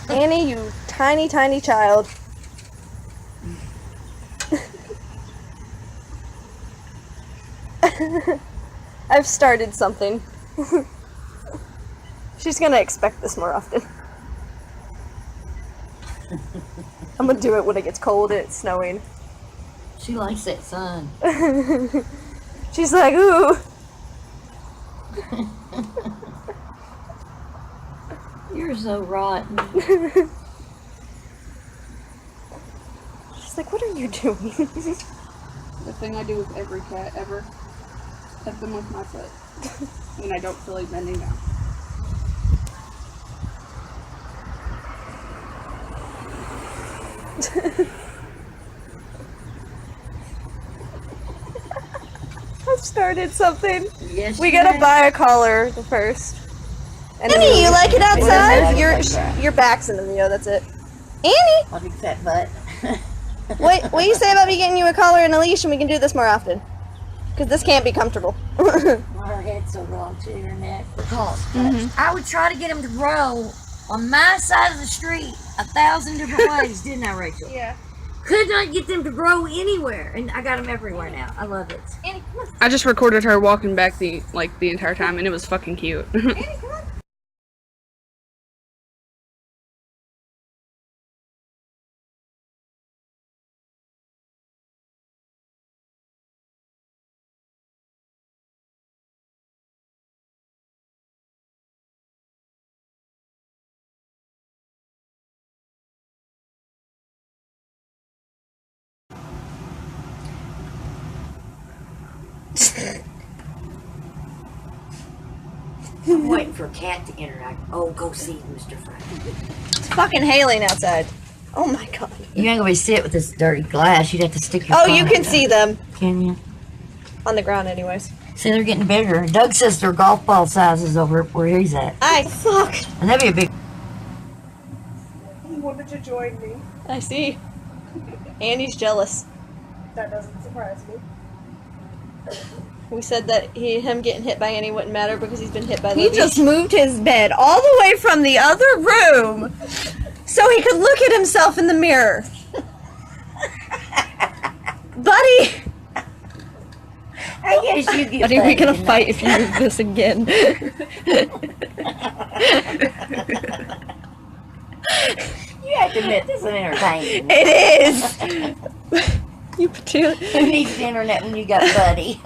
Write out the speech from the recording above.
Annie, you tiny, tiny child. I've started something. She's gonna expect this more often. I'm gonna do it when it gets cold and it's snowing. She likes that sun. She's like, ooh. You're so rotten. She's like, what are you doing? The thing I do with every cat ever, hit them with my foot. And I don't feel like bending down. I've started something. Yes, We gotta buy a collar first. And Annie, you like it outside? Your back's in the video, that's it. Annie! My big fat butt. What do you say about me getting you a collar and a leash and we can do this more often? Because this can't be comfortable. Her head's so long to her neck. I would try to get him to grow on my side of the street 1,000 different ways, didn't I, Rachel? Yeah. Could not get them to grow anywhere, and I got them everywhere now. I love it. Annie, come on. I just recorded her walking back the entire time, and it was fucking cute. Annie, come on. I'm waiting for a cat to interact. Oh, go see Mr. Frank. It's fucking hailing outside. Oh my god. You ain't gonna be sit with this dirty glass. You'd have to stick your Oh, phone you in can there. see them. Can you? On the ground anyways. See, they're getting bigger. Doug says they're golf ball sizes over where he's at. Fuck. And that'd be a big... He wanted to join me. I see. Annie's jealous. That doesn't surprise me. We said that him getting hit by Annie wouldn't matter because he's been hit by the He just moved his bed all the way from the other room so he could look at himself in the mirror. Buddy! I guess you get Buddy, we're gonna back, fight if you move this again. You have to admit this is entertaining. It is! You too. Who needs the internet when you got Buddy?